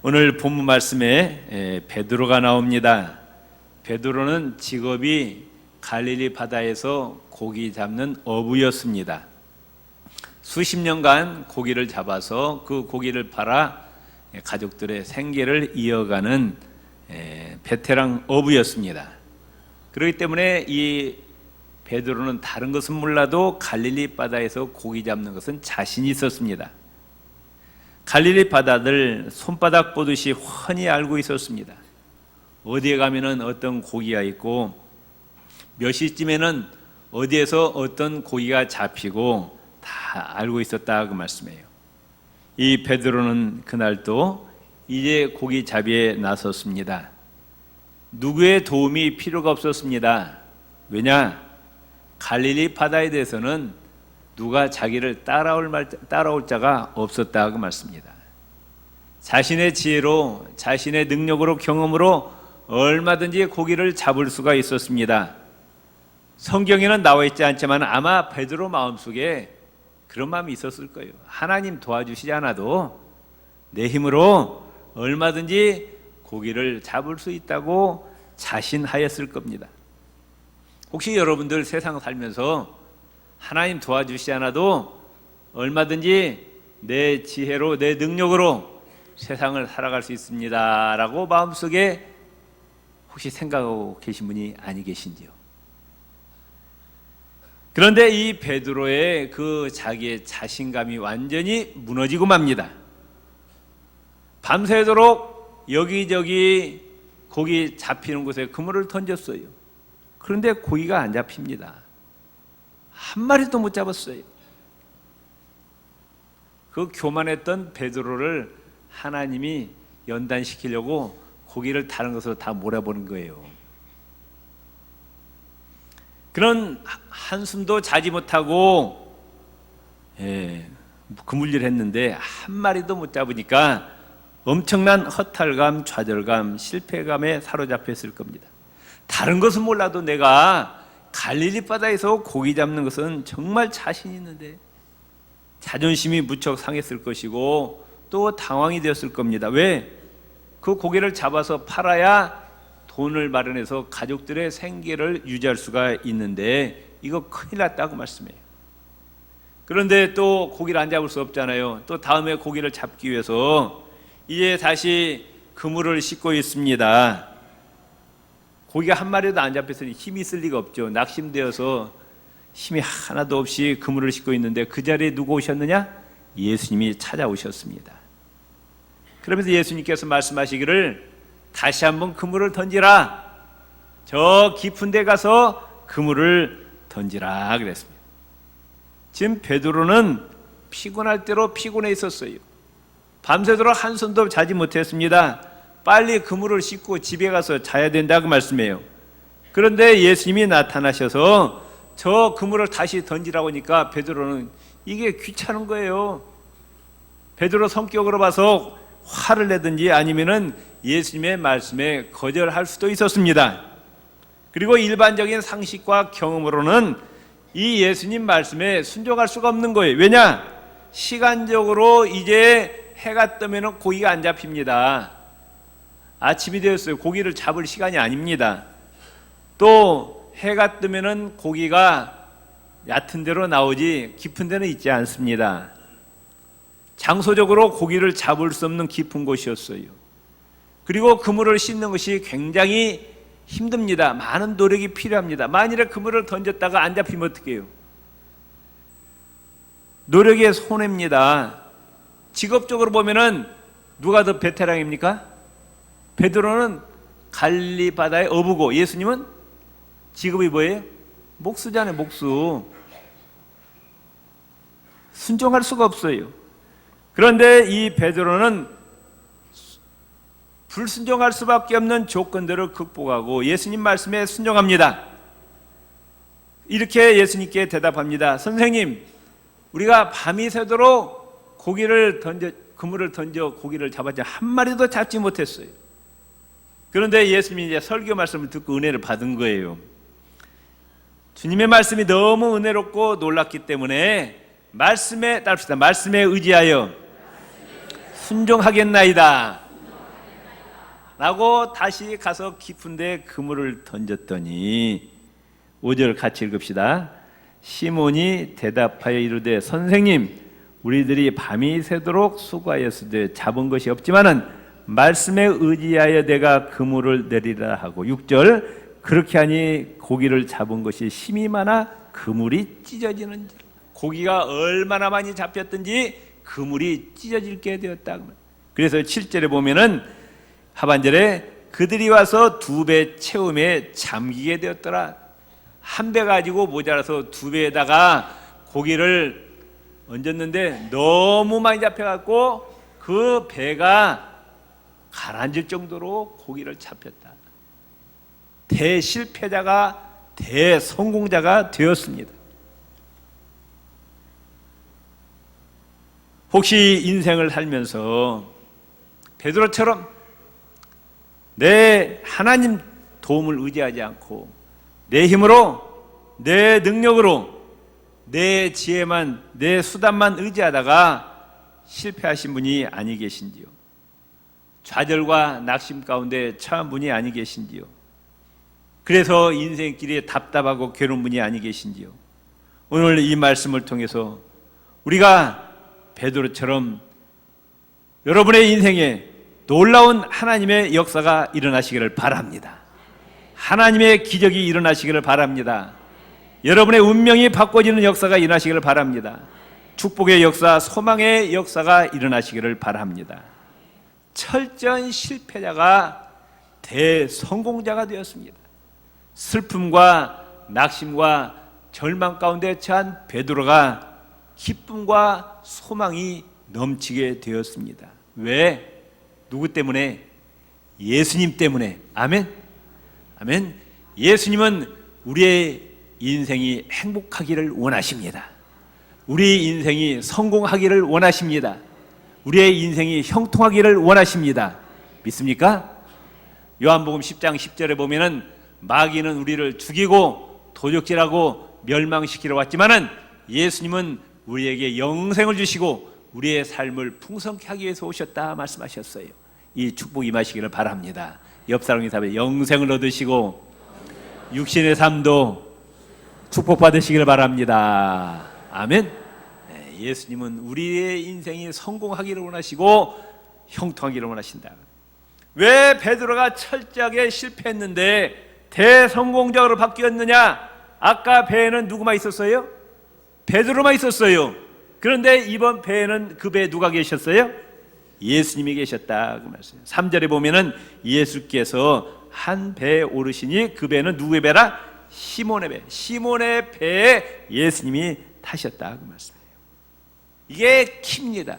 오늘 본문 말씀에 베드로가 나옵니다. 베드로는 직업이 갈릴리 바다에서 고기 잡는 어부였습니다. 수십 년간 고기를 잡아서 그 고기를 팔아 가족들의 생계를 이어가는 베테랑 어부였습니다. 그렇기 때문에 이 베드로는 다른 것은 몰라도 갈릴리 바다에서 고기 잡는 것은 자신이 있었습니다. 갈릴리 바다를 손바닥 보듯이 훤히 알고 있었습니다. 어디에 가면은 어떤 고기가 있고 몇 시쯤에는 어디에서 어떤 고기가 잡히고 다 알고 있었다 그 말씀이에요. 이 베드로는 그날 또 이제 고기 잡이에 나섰습니다. 누구의 도움이 필요가 없었습니다. 왜냐? 갈릴리 바다에 대해서는 누가 자기를 따라올 자가 없었다 그 말씀입니다. 자신의 지혜로, 자신의 능력으로, 경험으로 얼마든지 고기를 잡을 수가 있었습니다. 성경에는 나와 있지 않지만 아마 베드로 마음속에 그런 마음이 있었을 거예요. 하나님 도와주시지 않아도 내 힘으로 얼마든지 고기를 잡을 수 있다고 자신하였을 겁니다. 혹시 여러분들 세상 살면서 하나님 도와주시지 않아도 얼마든지 내 지혜로, 내 능력으로 세상을 살아갈 수 있습니다 라고 마음속에 혹시 생각하고 계신 분이 아니 계신지요? 그런데 이 베드로의 그 자기의 자신감이 완전히 무너지고 맙니다. 밤새도록 여기저기 고기 잡히는 곳에 그물을 던졌어요. 그런데 고기가 안 잡힙니다. 한 마리도 못 잡았어요. 그 교만했던 베드로를 하나님이 연단시키려고 고기를 다른 것으로 다 몰아보는 거예요. 그런 한숨도 자지 못하고 그물질 했는데 한 마리도 못 잡으니까 엄청난 허탈감, 좌절감, 실패감에 사로잡혔을 겁니다. 다른 것은 몰라도 내가 갈릴리 바다에서 고기 잡는 것은 정말 자신 있는데 자존심이 무척 상했을 것이고 또 당황이 되었을 겁니다. 왜? 그 고기를 잡아서 팔아야 돈을 마련해서 가족들의 생계를 유지할 수가 있는데 이거 큰일 났다고 말씀해요. 그런데 또 고기를 안 잡을 수 없잖아요. 또 다음에 고기를 잡기 위해서 이제 다시 그물을 싣고 있습니다. 고기가 한 마리도 안 잡혔으니 힘이 있을 리가 없죠. 낙심되어서 힘이 하나도 없이 그물을 싣고 있는데 그 자리에 누구 오셨느냐? 예수님이 찾아오셨습니다. 그러면서 예수님께서 말씀하시기를 다시 한번 그물을 던지라. 저 깊은 데 가서 그물을 던지라 그랬습니다. 지금 베드로는 피곤할 대로 피곤해 있었어요. 밤새도록 한숨도 자지 못했습니다. 빨리 그물을 싣고 집에 가서 자야 된다고 말씀해요. 그런데 예수님이 나타나셔서 저 그물을 다시 던지라고 하니까 베드로는 이게 귀찮은 거예요. 베드로 성격으로 봐서 화를 내든지 아니면은 예수님의 말씀에 거절할 수도 있었습니다. 그리고 일반적인 상식과 경험으로는 이 예수님 말씀에 순종할 수가 없는 거예요. 왜냐? 시간적으로 이제 해가 뜨면 고기가 안 잡힙니다. 아침이 되었어요. 고기를 잡을 시간이 아닙니다. 또 해가 뜨면 고기가 얕은 데로 나오지 깊은 데는 있지 않습니다. 장소적으로 고기를 잡을 수 없는 깊은 곳이었어요. 그리고 그물을 싣는 것이 굉장히 힘듭니다. 많은 노력이 필요합니다. 만일에 그물을 던졌다가 안 잡히면 어떻게 해요? 노력의 손해입니다. 직업적으로 보면은 누가 더 베테랑입니까? 베드로는 갈릴리 바다의 어부고 예수님은 직업이 뭐예요? 목수잖아요. 목수. 순종할 수가 없어요. 그런데 이 베드로는 불순종할 수밖에 없는 조건들을 극복하고 예수님 말씀에 순종합니다. 이렇게 예수님께 대답합니다. 선생님, 우리가 밤이 새도록 그물을 던져 고기를 잡았지 한 마리도 잡지 못했어요. 그런데 예수님이 이제 설교 말씀을 듣고 은혜를 받은 거예요. 주님의 말씀이 너무 은혜롭고 놀랍기 때문에 말씀에 따릅시다. 말씀에 의지하여 순종하겠나이다. 라고 다시 가서 깊은데 그물을 던졌더니 5절 같이 읽읍시다. 시몬이 대답하여 이르되 선생님 우리들이 밤이 새도록 수고하였으되 잡은 것이 없지만은 말씀에 의지하여 내가 그물을 내리라 하고 6절 그렇게 하니 고기를 잡은 것이 심히 많아 그물이 찢어지는지. 고기가 얼마나 많이 잡혔든지 그물이 찢어질게 되었다. 그래서 7절에 보면은 하반절에 그들이 와서 2배 채움에 잠기게 되었더라. 한 배 가지고 모자라서 2배에다가 고기를 얹었는데 너무 많이 잡혀갖고 그 배가 가라앉을 정도로 고기를 잡혔다. 대실패자가 대성공자가 되었습니다. 혹시 인생을 살면서 베드로처럼 내 하나님 도움을 의지하지 않고 내 힘으로 내 능력으로 내 지혜만 내 수단만 의지하다가 실패하신 분이 아니 계신지요? 좌절과 낙심 가운데 처한 분이 아니 계신지요? 그래서 인생길이 답답하고 괴로운 분이 아니 계신지요? 오늘 이 말씀을 통해서 우리가 베드로처럼 여러분의 인생에 놀라운 하나님의 역사가 일어나시기를 바랍니다. 하나님의 기적이 일어나시기를 바랍니다. 여러분의 운명이 바꿔지는 역사가 일어나시기를 바랍니다. 축복의 역사, 소망의 역사가 일어나시기를 바랍니다. 철저한 실패자가 대성공자가 되었습니다. 슬픔과 낙심과 절망 가운데 처한 베드로가 기쁨과 소망이 넘치게 되었습니다. 왜? 누구 때문에? 예수님 때문에. 아멘. 아멘. 예수님은 우리의 인생이 행복하기를 원하십니다. 우리 인생이 성공하기를 원하십니다. 우리의 인생이 형통하기를 원하십니다. 믿습니까? 요한복음 10장 10절에 보면은 마귀는 우리를 죽이고 도적질하고 멸망시키러 왔지만은 예수님은 우리에게 영생을 주시고 우리의 삶을 풍성케 하기 위해서 오셨다 말씀하셨어요. 이 축복 임하시기를 바랍니다. 옆 사람이 답에 영생을 얻으시고 육신의 삶도 축복받으시기를 바랍니다. 아멘. 예수님은 우리의 인생이 성공하기를 원하시고 형통하기를 원하신다. 왜 베드로가 철저하게 실패했는데 대성공적으로 바뀌었느냐? 아까 배에는 누구만 있었어요? 베드로만 있었어요. 그런데 이번 배에는 그 배에 누가 계셨어요? 예수님이 계셨다 그 말씀이에요. 3절에 보면은 예수께서 한 배에 오르시니 그 배는 누구의 배라? 시몬의 배. 시몬의 배에 예수님이 타셨다 그 말씀이에요. 이게 키입니다.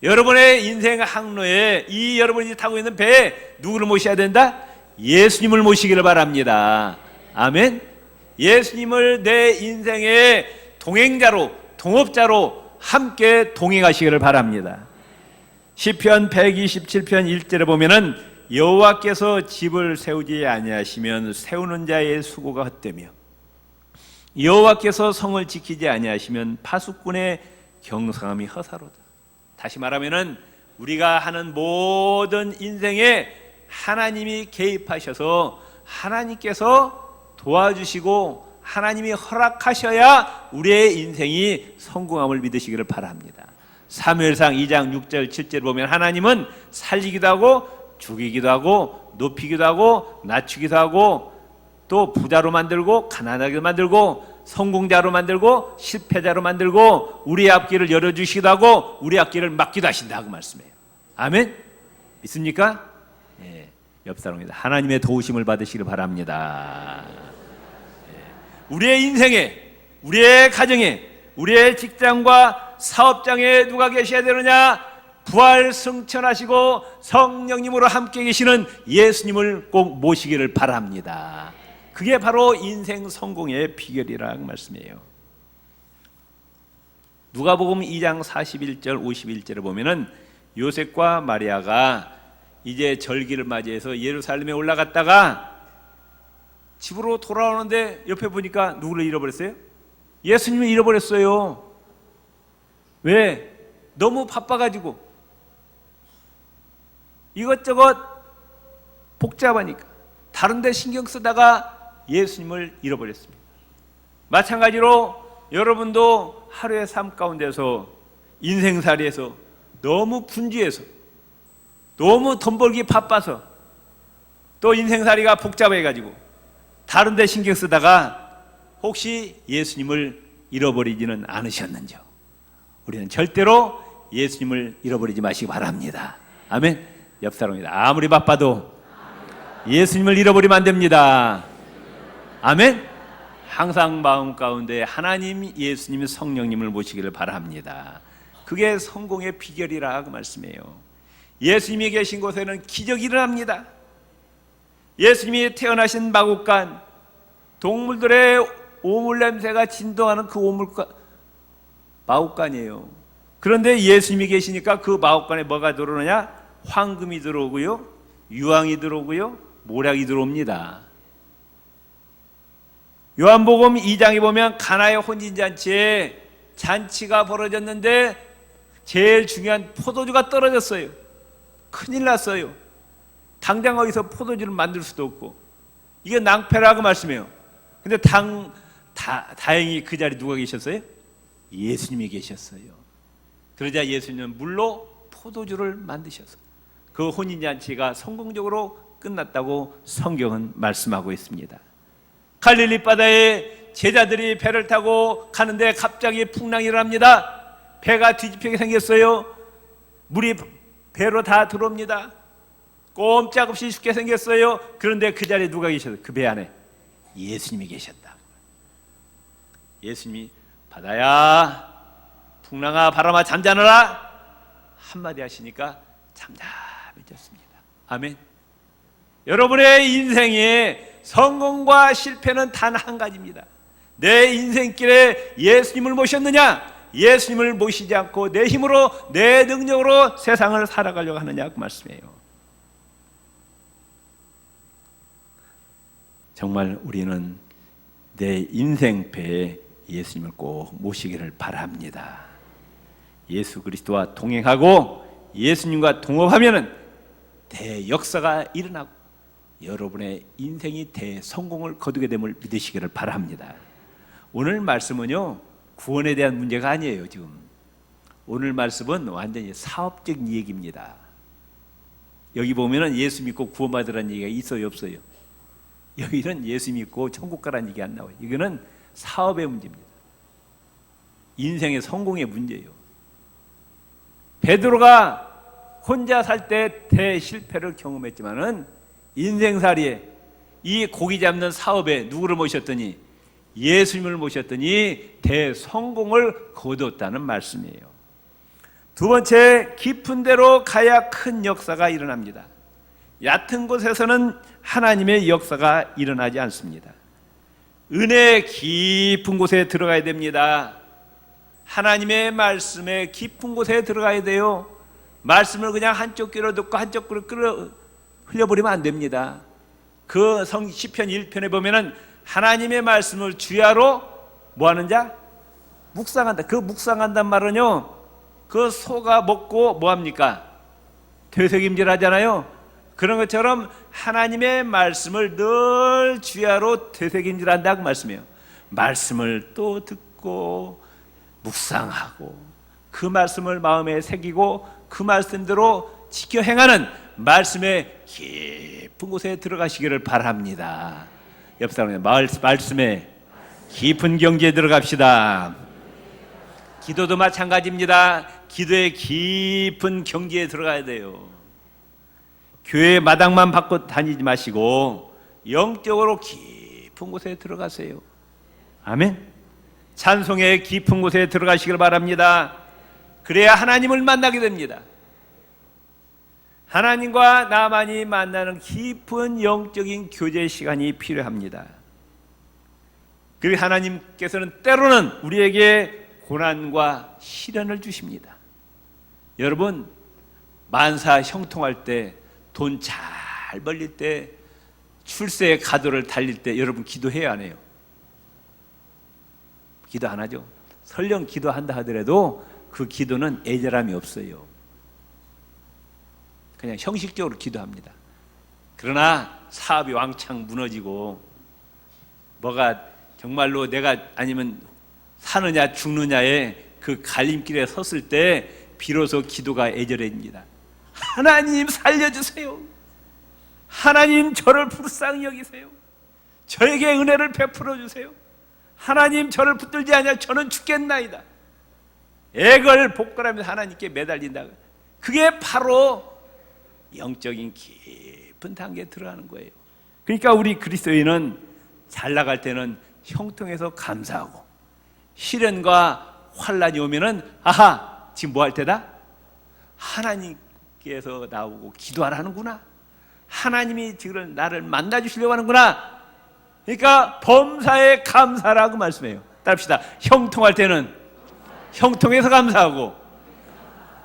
여러분의 인생 항로에 이 여러분이 타고 있는 배에 누구를 모셔야 된다? 예수님을 모시기를 바랍니다. 아멘. 예수님을 내 인생의 동행자로 동업자로 함께 동행하시기를 바랍니다. 시편 127편 1절에 보면은 여호와께서 집을 세우지 아니하시면 세우는 자의 수고가 헛되며 여호와께서 성을 지키지 아니하시면 파수꾼의 경성함이 허사로다. 다시 말하면은 우리가 하는 모든 인생에 하나님이 개입하셔서 하나님께서 도와주시고 하나님이 허락하셔야 우리의 인생이 성공함을 믿으시기를 바랍니다. 사무엘상 2장 6절 7절 보면 하나님은 살리기도 하고 죽이기도 하고 높이기도 하고 낮추기도 하고 또 부자로 만들고 가난하게 만들고 성공자로 만들고 실패자로 만들고 우리의 앞길을 열어주시기도 하고 우리 앞길을 막기도 하신다 그 말씀이에요. 아멘. 믿습니까? 네. 옆 사람입니다. 하나님의 도우심을 받으시길 바랍니다. 우리의 인생에 우리의 가정에 우리의 직장과 사업장에 누가 계셔야 되느냐? 부활 승천하시고 성령님으로 함께 계시는 예수님을 꼭 모시기를 바랍니다. 그게 바로 인생 성공의 비결이라는 말씀이에요. 누가복음 2장 41절 51절에 보면은 요셉과 마리아가 이제 절기를 맞이해서 예루살렘에 올라갔다가 집으로 돌아오는데 옆에 보니까 누구를 잃어버렸어요? 예수님을 잃어버렸어요. 왜? 너무 바빠가지고 이것저것 복잡하니까 다른 데 신경 쓰다가 예수님을 잃어버렸습니다. 마찬가지로 여러분도 하루의 삶 가운데서 인생살이에서 너무 분주해서 너무 돈 벌기 바빠서 또 인생살이가 복잡해가지고 다른 데 신경 쓰다가 혹시 예수님을 잃어버리지는 않으셨는지요? 우리는 절대로 예수님을 잃어버리지 마시기 바랍니다. 아멘. 옆 사람입니다. 아무리 바빠도 예수님을 잃어버리면 안 됩니다. 아멘. 항상 마음 가운데 하나님, 예수님, 성령님을 모시기를 바랍니다. 그게 성공의 비결이라 그 말씀이에요. 예수님이 계신 곳에는 기적이 일어납니다. 예수님이 태어나신 마국간, 동물들의 오물 냄새가 진동하는 그 마국간이에요. 그런데 예수님이 계시니까 그 마국간에 뭐가 들어오느냐? 황금이 들어오고요, 유황이 들어오고요, 모략이 들어옵니다. 요한복음 2장에 보면 가나의 혼인잔치에 잔치가 벌어졌는데 제일 중요한 포도주가 떨어졌어요. 큰일 났어요. 당장 어디서 포도주를 만들 수도 없고, 이게 낭패라고 말씀해요. 근데 다행히 그 자리에 누가 계셨어요? 예수님이 계셨어요. 그러자 예수님은 물로 포도주를 만드셔서 그 혼인잔치가 성공적으로 끝났다고 성경은 말씀하고 있습니다. 갈릴리 바다에 제자들이 배를 타고 가는데 갑자기 풍랑이 일어납니다. 배가 뒤집히게 생겼어요. 물이 배로 다 들어옵니다. 꼼짝없이 죽게 생겼어요. 그런데 그 자리에 누가 계셨어요? 그 배 안에 예수님이 계셨다. 예수님이 바다야, 풍랑아, 바람아, 잠자느라 한마디 하시니까 잠잠해졌습니다. 아멘. 여러분의 인생에 성공과 실패는 단 한 가지입니다. 내 인생길에 예수님을 모셨느냐, 예수님을 모시지 않고 내 힘으로, 내 능력으로 세상을 살아가려고 하느냐 그 말씀이에요. 정말 우리는 내 인생배에 예수님을 꼭 모시기를 바랍니다. 예수 그리스도와 동행하고 예수님과 동업하면은 대역사가 일어나고 여러분의 인생이 대성공을 거두게 됨을 믿으시기를 바랍니다. 오늘 말씀은요, 구원에 대한 문제가 아니에요. 지금 오늘 말씀은 완전히 사업적인 얘기입니다. 여기 보면은 예수 믿고 구원받으라는 얘기가 있어요, 없어요? 여기는 예수 믿고 천국 가라는 얘기 안 나와요. 이거는 사업의 문제입니다. 인생의 성공의 문제예요. 베드로가 혼자 살 때 대실패를 경험했지만은 인생살이에 이 고기 잡는 사업에 누구를 모셨더니 예수님을 모셨더니 대성공을 거뒀다는 말씀이에요. 두 번째, 깊은 데로 가야 큰 역사가 일어납니다. 얕은 곳에서는 하나님의 역사가 일어나지 않습니다. 은혜의 깊은 곳에 들어가야 됩니다. 하나님의 말씀에 깊은 곳에 들어가야 돼요. 말씀을 그냥 한쪽 귀로 듣고 한쪽 귀로 흘려버리면 안 됩니다. 그 시편 1편에 보면은 하나님의 말씀을 주야로 뭐하는 자? 묵상한다. 그 묵상한단 말은요, 그 소가 먹고 뭐합니까? 되새김질 하잖아요. 그런 것처럼 하나님의 말씀을 늘 주야로 되새김질 한다고 말씀해요. 말씀을 또 듣고 묵상하고 그 말씀을 마음에 새기고 그 말씀대로 지켜 행하는 말씀의 깊은 곳에 들어가시기를 바랍니다. 옆 사람의 말씀에 깊은 경지에 들어갑시다. 기도도 마찬가지입니다. 기도의 깊은 경지에 들어가야 돼요. 교회 마당만 받고 다니지 마시고 영적으로 깊은 곳에 들어가세요. 아멘. 찬송의 깊은 곳에 들어가시길 바랍니다. 그래야 하나님을 만나게 됩니다. 하나님과 나만이 만나는 깊은 영적인 교제 시간이 필요합니다. 그리고 하나님께서는 때로는 우리에게 고난과 시련을 주십니다. 여러분, 만사 형통할 때, 돈 잘 벌릴 때, 출세의 가도를 달릴 때 여러분 기도해야 안 해요? 기도 안 하죠? 설령 기도한다 하더라도 그 기도는 애절함이 없어요. 그냥 형식적으로 기도합니다. 그러나 사업이 왕창 무너지고 뭐가 정말로 내가 아니면 사느냐 죽느냐의 그 갈림길에 섰을 때 비로소 기도가 애절해집니다. 하나님 살려주세요. 하나님 저를 불쌍히 여기세요. 저에게 은혜를 베풀어 주세요. 하나님 저를 붙들지 않으면 저는 죽겠나이다. 액을 복걸하면서 하나님께 매달린다. 그게 바로 영적인 깊은 단계에 들어가는 거예요. 그러니까 우리 그리스도인은 잘 나갈 때는 형통해서 감사하고, 시련과 환란이 오면은 아하, 지금 뭐 할 때다? 하나님께서 나오고 기도하라는구나. 하나님이 지금 나를 만나주시려고 하는구나. 그러니까 범사에 감사라고 말씀해요. 따릅시다. 형통할 때는 형통해서 감사하고,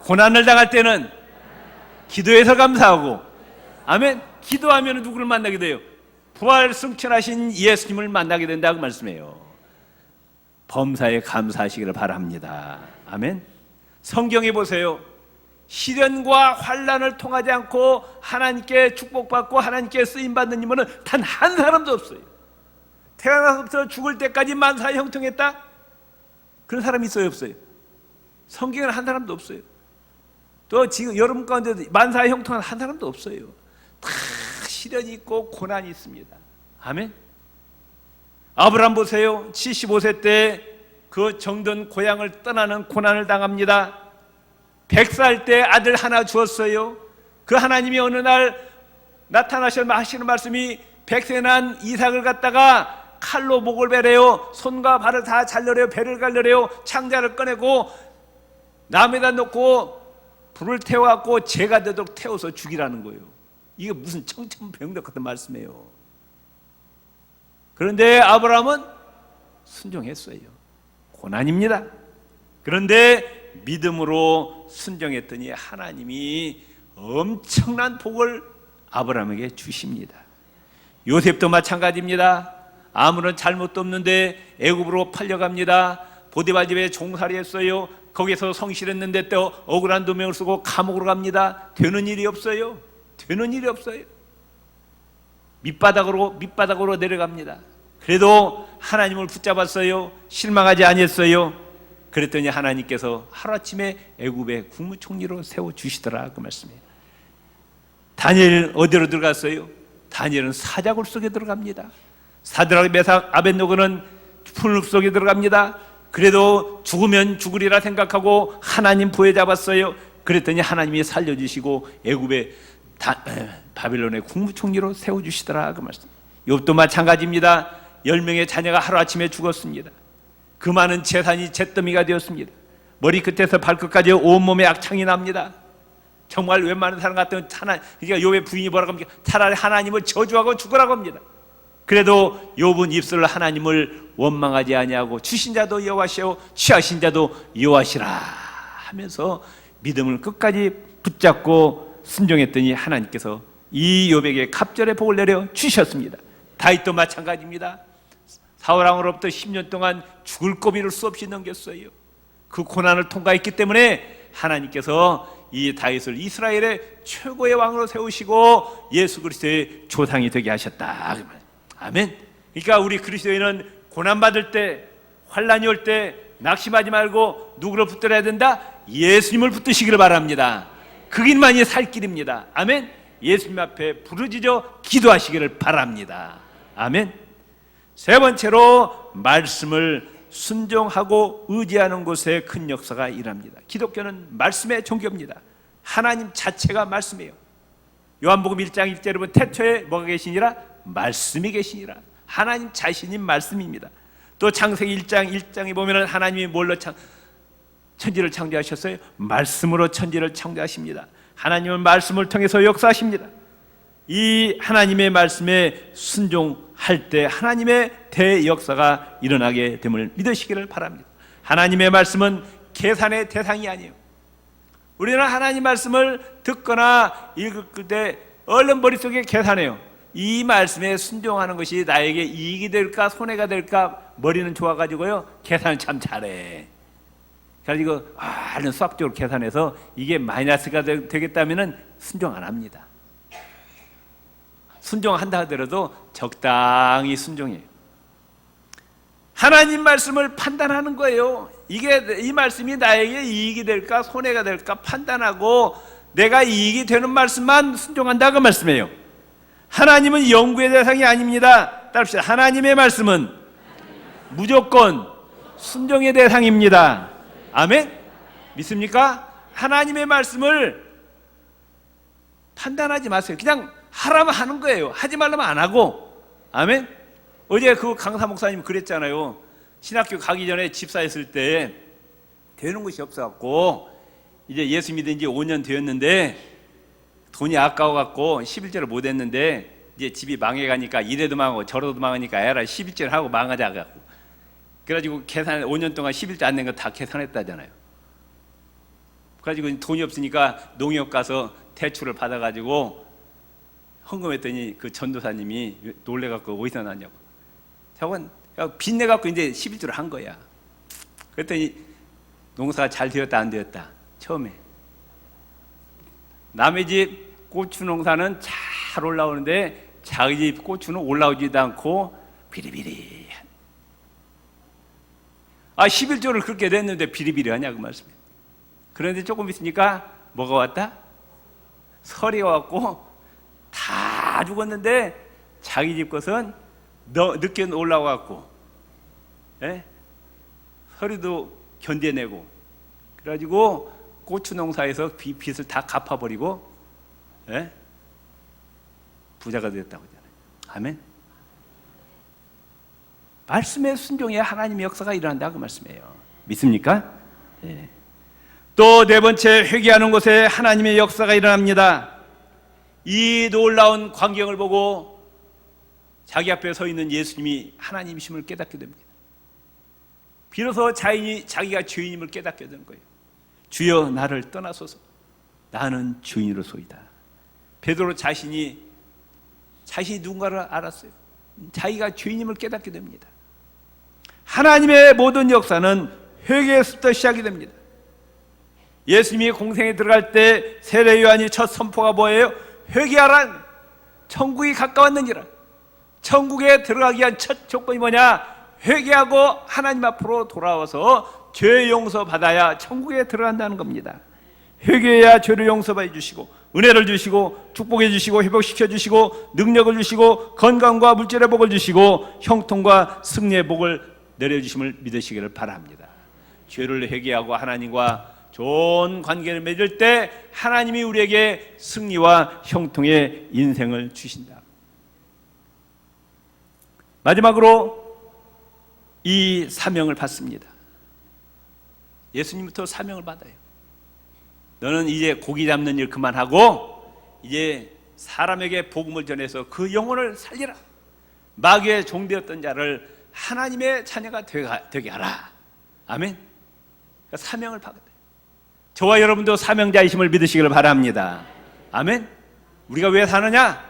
고난을 당할 때는 기도해서 감사하고. 아멘. 기도하면 누구를 만나게 돼요? 부활 승천하신 예수님을 만나게 된다고 말씀해요. 범사에 감사하시기를 바랍니다. 아멘. 성경에 보세요. 시련과 환란을 통하지 않고 하나님께 축복받고 하나님께 쓰임받는 인물은 단 한 사람도 없어요. 태어나서부터 죽을 때까지 만사 형통했다? 그런 사람이 있어요, 없어요? 성경에는 한 사람도 없어요. 또 지금 여러분 가운데도 만사 형통한 한 사람도 없어요. 다 시련이 있고 고난이 있습니다. 아멘. 아브라함 보세요. 75세 때 그 정든 고향을 떠나는 고난을 당합니다. 100살 때 아들 하나 주었어요. 그 하나님이 어느 날 나타나셔서 하시는 말씀이 100세 난 이삭을 갖다가 칼로 목을 베래요. 손과 발을 다 잘라래요. 배를 갈라래요. 창자를 꺼내고 나무에다 놓고 불을 태워갖고 재가 되도록 태워서 죽이라는 거예요. 이게 무슨 청천벽력 같은 말씀이에요. 그런데 아브라함은 순종했어요. 고난입니다. 그런데 믿음으로 순종했더니 하나님이 엄청난 복을 아브라함에게 주십니다. 요셉도 마찬가지입니다. 아무런 잘못도 없는데 애굽으로 팔려갑니다. 보디발 집에 종살이했어요. 거기서 성실했는데 또 억울한 누명을 쓰고 감옥으로 갑니다. 되는 일이 없어요. 되는 일이 없어요. 밑바닥으로 내려갑니다. 그래도 하나님을 붙잡았어요. 실망하지 아니했어요. 그랬더니 하나님께서 하루아침에 애굽의 국무총리로 세워주시더라, 그 말씀이에요. 다니엘 어디로 들어갔어요? 다니엘은 사자굴 속에 들어갑니다. 사드락, 메삭, 아벳노고는 풀 속에 들어갑니다. 그래도 죽으면 죽으리라 생각하고 하나님 부에 잡았어요. 그랬더니 하나님이 살려주시고 애굽의 바빌론의 국무총리로 세워주시더라, 그 말씀. 욥도 마찬가지입니다. 10명의 자녀가 하루아침에 죽었습니다. 그 많은 재산이 잿더미가 되었습니다. 머리끝에서 발끝까지 온몸에 악창이 납니다. 정말 웬만한 사람 같으면 그러니까 욥의 부인이 뭐라고 합니까? 차라리 하나님을 저주하고 죽으라고 합니다. 그래도 욥은 입술로 하나님을 원망하지 아니하고 주신 자도 여호와시오 취하신 자도 여호와시라 하면서 믿음을 끝까지 붙잡고 순종했더니 하나님께서 이 욥에게 갑절의 복을 내려 주셨습니다. 다윗도 마찬가지입니다. 사울왕으로부터 10년 동안 죽을 고비를 수없이 넘겼어요. 그 고난을 통과했기 때문에 하나님께서 이 다윗을 이스라엘의 최고의 왕으로 세우시고 예수 그리스도의 조상이 되게 하셨다. 아멘. 그러니까 우리 그리스도인은 고난받을 때, 환난이 올 때 낙심하지 말고 누구를 붙들어야 된다? 예수님을 붙드시기를 바랍니다. 그 길만이 살 길입니다. 아멘. 예수님 앞에 부르짖어 기도하시기를 바랍니다. 아멘. 세 번째로 말씀을 순종하고 의지하는 곳에 큰 역사가 일합니다. 기독교는 말씀의 종교입니다. 하나님 자체가 말씀이에요. 요한복음 1장 1절에 보면 태초에 뭐가 계시니라? 말씀이 계시니라. 하나님 자신이 말씀입니다. 또 창세기 1장 1장에 보면 하나님이 뭘로 천지를 창조하셨어요? 말씀으로 천지를 창조하십니다. 하나님은 말씀을 통해서 역사하십니다. 이 하나님의 말씀에 순종할 때 하나님의 대역사가 일어나게 됨을 믿으시기를 바랍니다. 하나님의 말씀은 계산의 대상이 아니에요. 우리는 하나님 말씀을 듣거나 읽을 때 얼른 머릿속에 계산해요. 이 말씀에 순종하는 것이 나에게 이익이 될까 손해가 될까 머리는 좋아가지고요 계산을 참 잘해. 그래서 이거 얼른 수학적으로 계산해서 이게 마이너스가 되겠다면 순종 안 합니다. 순종한다 하더라도 적당히 순종해요. 하나님 말씀을 판단하는 거예요. 이 말씀이 나에게 이익이 될까 손해가 될까 판단하고 내가 이익이 되는 말씀만 순종한다 그 말씀이에요. 하나님은 연구의 대상이 아닙니다. 따릅시다. 하나님의 말씀은 무조건 순종의 대상입니다. 아멘? 믿습니까? 하나님의 말씀을 판단하지 마세요. 그냥 하라면 하는 거예요. 하지 말라면 안 하고. 아멘? 어제 그 강사 목사님 그랬잖아요. 신학교 가기 전에 집사했을 때 되는 것이 없어갖고 이제 예수 믿은 지 5년 되었는데 돈이 아까워갖고 11절을 못했는데 이제 집이 망해가니까 이래도 망하고 저래도 망하니까 에라 11절 하고 망하자고 그래가지고 계산 5년 동안 11절 안 낸 거 다 계산했다잖아요. 그래가지고 돈이 없으니까 농협 가서 대출을 받아가지고 헌금했더니 그 전도사님이 놀래갖고 어디서 났냐고. 저건 빚내갖고 이제 11조를 한 거야. 그랬더니 농사가 잘 되었다 안 되었다. 처음에 남의 집 고추 농사는 잘 올라오는데 자기 집 고추는 올라오지도 않고 비리비리. 11조를 그렇게 냈는데 비리비리하냐 그 말씀이에요. 그런데 조금 있으니까 뭐가 왔다? 설이 왔고 다 죽었는데 자기 집 것은 늦게 올라와갖고 서리도 견뎌내고 그래가지고 고추 농사에서 빚을 다 갚아버리고 부자가 되었다고 하잖아요. 아멘. 말씀에 순종해야 하나님의 역사가 일어난다 그 말씀이에요. 믿습니까? 또 네 번째, 회개하는 곳에 하나님의 역사가 일어납니다. 이 놀라운 광경을 보고 자기 앞에 서 있는 예수님이 하나님이심을 깨닫게 됩니다. 비로소 자기가 죄인임을 깨닫게 되는 거예요. 주여 나를 떠나소서, 나는 주인으로소이다. 베드로 자신이 누군가를 알았어요. 자기가 죄인임을 깨닫게 됩니다. 하나님의 모든 역사는 회개에서부터 시작이 됩니다. 예수님이 공생에 들어갈 때 세례 요한이 첫 선포가 뭐예요? 회개하라, 천국이 가까웠느니라. 천국에 들어가기 위한 첫 조건이 뭐냐? 회개하고 하나님 앞으로 돌아와서 죄 용서 받아야 천국에 들어간다는 겁니다. 회개해야 죄를 용서해 주시고 은혜를 주시고 축복해 주시고 회복시켜 주시고 능력을 주시고 건강과 물질의 복을 주시고 형통과 승리의 복을 내려주심을 믿으시기를 바랍니다. 죄를 회개하고 하나님과 좋은 관계를 맺을 때 하나님이 우리에게 승리와 형통의 인생을 주신다. 마지막으로 이 사명을 받습니다. 예수님부터 사명을 받아요. 너는 이제 고기 잡는 일 그만하고 이제 사람에게 복음을 전해서 그 영혼을 살리라. 마귀의 종되었던 자를 하나님의 자녀가 되게 하라. 아멘. 그러니까 사명을 받아요. 저와 여러분도 사명자이심을 믿으시기를 바랍니다. 아멘. 우리가 왜 사느냐?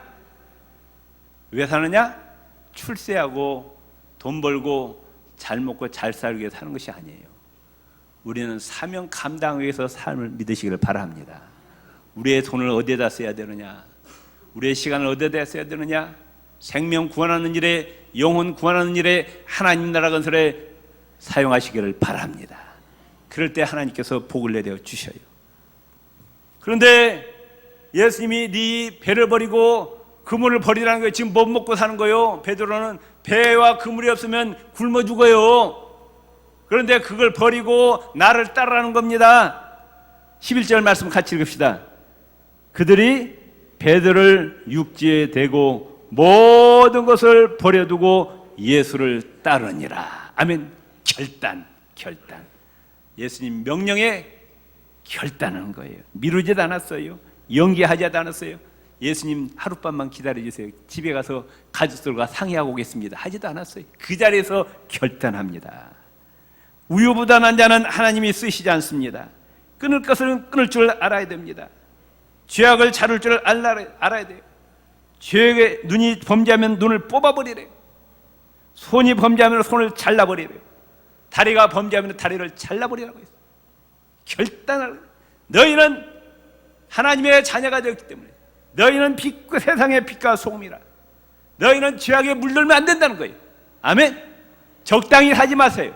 출세하고 돈 벌고 잘 먹고 잘 살기 위해 사는 것이 아니에요. 우리는 사명 감당을 위해서 삶을 믿으시기를 바랍니다. 우리의 돈을 어디에다 써야 되느냐? 우리의 시간을 어디에다 써야 되느냐? 생명 구원하는 일에, 영혼 구원하는 일에, 하나님 나라 건설에 사용하시기를 바랍니다. 그럴 때 하나님께서 복을 내려 주셔요. 그런데 예수님이 네 배를 버리고 그물을 버리라는 거예요. 지금 못 먹고 사는 거예요. 베드로는 배와 그물이 없으면 굶어 죽어요. 그런데 그걸 버리고 나를 따르라는 겁니다. 11절 말씀 같이 읽읍시다. 그들이 베드로를 육지에 대고 모든 것을 버려두고 예수를 따르니라. 아멘. 결단. 예수님 명령에 결단하는 거예요. 미루지도 않았어요. 연기하지도 않았어요. 예수님 하룻밤만 기다려주세요. 집에 가서 가족들과 상의하고 오겠습니다. 하지도 않았어요. 그 자리에서 결단합니다. 우유부단한 자는 하나님이 쓰시지 않습니다. 끊을 것은 끊을 줄 알아야 됩니다. 죄악을 자를 줄 알아야 돼요. 죄의 눈이 범죄하면 눈을 뽑아버리래요. 손이 범죄하면 손을 잘라버리래요. 다리가 범죄하면 다리를 잘라버리라고 했어요. 결단을. 너희는 하나님의 자녀가 되었기 때문에 너희는 세상의 빛과 소금이라. 너희는 죄악에 물들면 안 된다는 거예요. 아멘. 적당히 하지 마세요.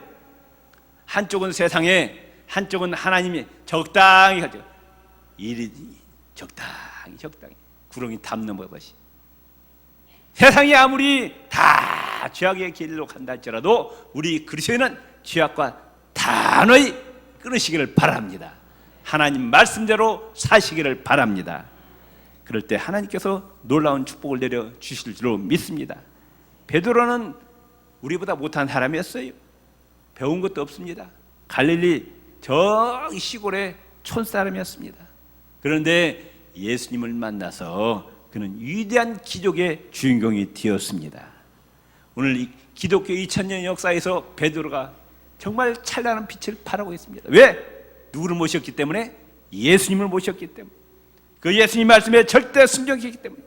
한쪽은 세상에, 한쪽은 하나님이 적당히 하죠. 일이 적당히 구렁이 담 넘어듯이. 세상이 아무리 다 죄악의 길로 간다 할지라도 우리 그리스도인은 죄악과 단호히 끊으시기를 바랍니다. 하나님 말씀대로 사시기를 바랍니다. 그럴 때 하나님께서 놀라운 축복을 내려 주실 줄로 믿습니다. 베드로는 우리보다 못한 사람이었어요. 배운 것도 없습니다. 갈릴리 저기 시골의 촌사람이었습니다. 그런데 예수님을 만나서 그는 위대한 기적의 주인공이 되었습니다. 오늘 이 기독교 2000년 역사에서 베드로가 정말 찬란한 빛을 발하고 있습니다. 왜? 누구를 모셨기 때문에? 예수님을 모셨기 때문에. 그 예수님 말씀에 절대 순종했기 때문에,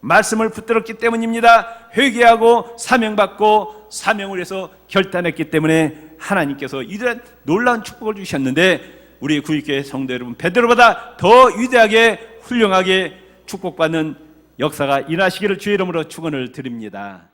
말씀을 붙들었기 때문입니다. 회개하고 사명받고 사명을 위해서 결단했기 때문에 하나님께서 이런 놀라운 축복을 주셨는데, 우리 구일교회 성도 여러분, 베드로보다 더 위대하게 훌륭하게 축복받는 역사가 일어나시기를 주의 이름으로 축원을 드립니다.